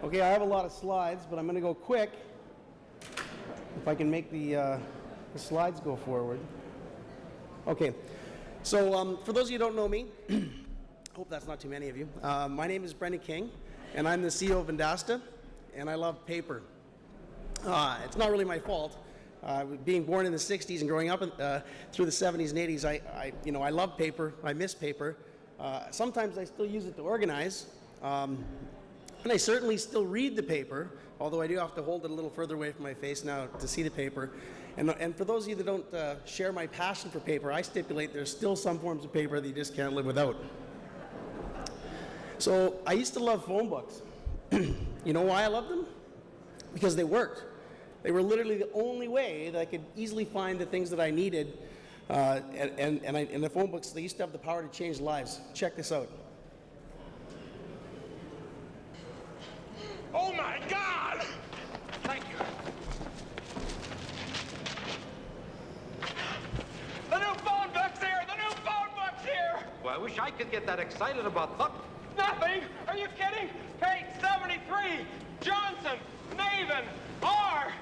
Okay, I have a lot of slides, but I'm going to go quick. If I can make the slides go forward. Okay, so for those of you who don't know me, hope that's not too many of you. My name is Brendan King, and I'm the CEO of VendAsta, and I love paper. It's not really my fault. Being born in the 60s and growing up through the 70s and 80s, I love paper. I miss paper. Sometimes I still use it to organize. And I certainly still read the paper, although I do have to hold it a little further away from my face now to see the paper. And for those of you that don't share my passion for paper, I stipulate there's still some forms of paper that you just can't live without. So I used to love phone books. You know why I loved them? Because they worked. They were literally the only way that I could easily find the things that I needed. And the phone books, they used to have the power to change lives. Check this out. Oh my God! Thank you. The new phone book's here! The new phone book's here! Well, I wish I could get that excited about Nothing! Are you kidding? Page 73, Johnson, Maven, R.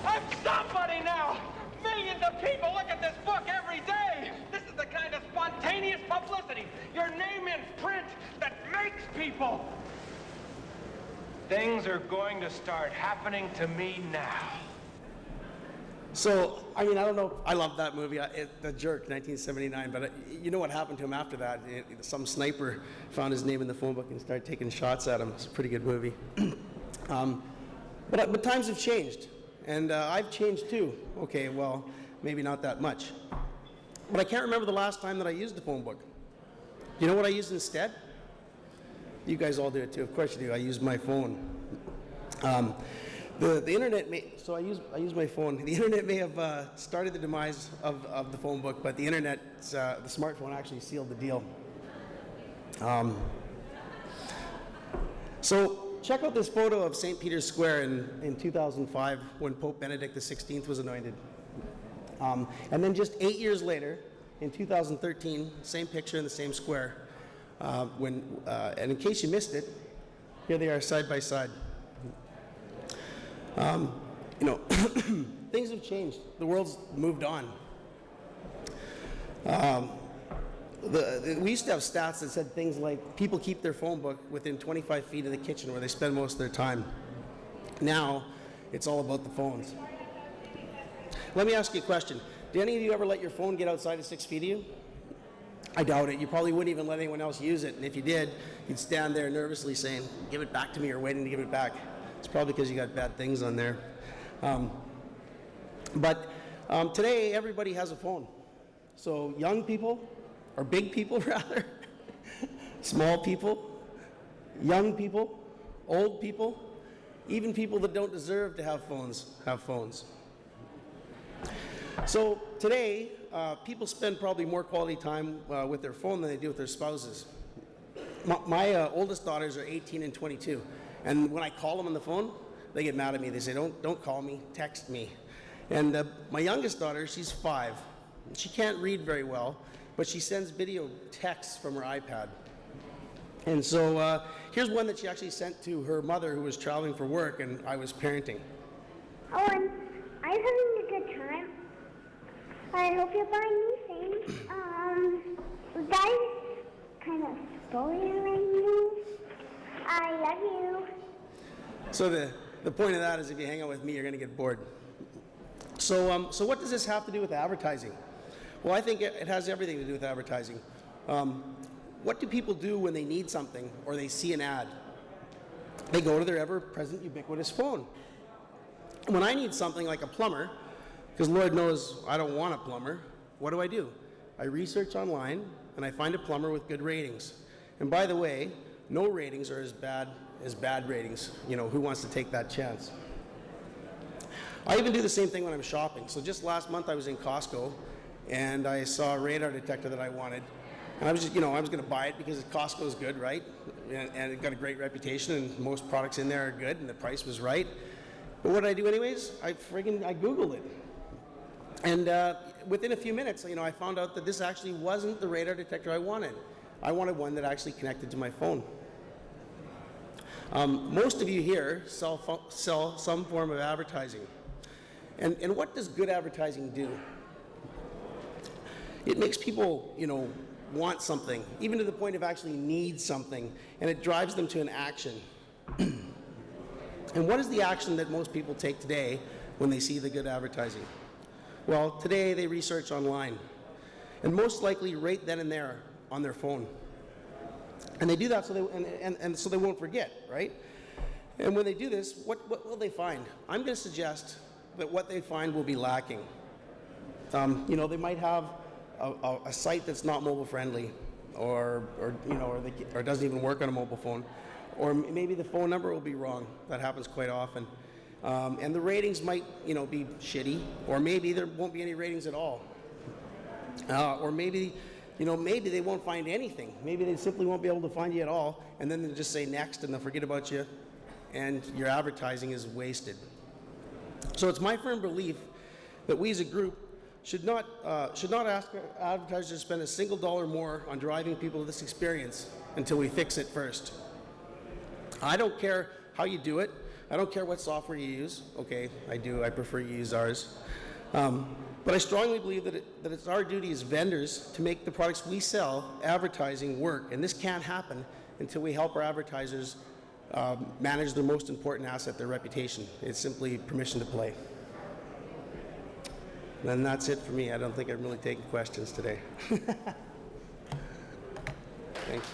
I'm somebody now! Millions of people look at this book every day! This is the kind of spontaneous publicity, your name in print, that makes people! Things are going to start happening to me now. So, I mean, I don't know, I love that movie, The Jerk, 1979, but you know what happened to him after that? Some sniper found his name in the phone book and started taking shots at him. It's a pretty good movie. But times have changed, and I've changed too. Okay, well, maybe not that much. But I can't remember the last time that I used the phone book. You know what I used instead? You guys all do it too. Of course you do. I use my phone. The internet so I use my phone. The internet may have started the demise of the phone book, but the internet, the smartphone actually sealed the deal. So check out this photo of St. Peter's Square in 2005 when Pope Benedict XVI was anointed. And then just 8 years later, in 2013, same picture in the same square. And in case you missed it, here they are side by side. Things have changed. The world's moved on. We used to have stats that said things like people keep their phone book within 25 feet of the kitchen where they spend most of their time. Now, it's all about the phones. Let me ask you a question. Did any of you ever let your phone get outside of 6 feet of you? I doubt it. You probably wouldn't even let anyone else use it. And if you did, you'd stand there nervously saying, give it back to me, or waiting to give it back. It's probably because you got bad things on there. But today, everybody has a phone. So young people, or big people rather, small people, young people, old people, even people that don't deserve to have phones have phones. So today, people spend probably more quality time with their phone than they do with their spouses. My oldest daughters are 18 and 22, and when I call them on the phone, they get mad at me. They say, don't call me, text me. And my youngest daughter, she's 5. She can't read very well, but she sends video texts from her iPad. And so here's one that she actually sent to her mother who was traveling for work, and I was parenting. Oh, I'm having a good time. I hope you're buying me things. Guys kind of spoiling me. I love you. So the point of that is if you hang out with me, you're going to get bored. So what does this have to do with advertising? Well, I think it has everything to do with advertising. What do people do when they need something or they see an ad? They go to their ever-present ubiquitous phone. When I need something like a plumber, because Lord knows I don't want a plumber, what do? I research online and I find a plumber with good ratings. And by the way, no ratings are as bad ratings. You know, who wants to take that chance? I even do the same thing when I'm shopping. So just last month I was in Costco and I saw a radar detector that I wanted. And I was just, I was going to buy it because Costco is good, right? And it got a great reputation and most products in there are good and the price was right. But what did I do anyways? I Googled it. And within a few minutes, I found out that this actually wasn't the radar detector I wanted. I wanted one that actually connected to my phone. Most of you here sell some form of advertising. And what does good advertising do? It makes people, want something, even to the point of actually need something, and it drives them to an action. And what is the action that most people take today when they see the good advertising? Well, today they research online, and most likely right then and there on their phone. And they do that so so they won't forget, right? And when they do this, what will they find? I'm going to suggest that what they find will be lacking. They might have a site that's not mobile friendly, or doesn't even work on a mobile phone, or maybe the phone number will be wrong. That happens quite often, and the ratings might be shitty, or maybe there won't be any ratings at all, or maybe they won't find anything. Maybe they simply won't be able to find you at all, and then they'll just say next, and they'll forget about you, and your advertising is wasted. So it's my firm belief that we as a group should not ask advertisers to spend a single dollar more on driving people to this experience until we fix it first. I don't care how you do it. I don't care what software you use. Okay, I do. I prefer you use ours. But I strongly believe that it's our duty as vendors to make the products we sell, advertising, work. And this can't happen until we help our advertisers manage their most important asset, their reputation. It's simply permission to play. And that's it for me. I don't think I'm really taking questions today. Thanks.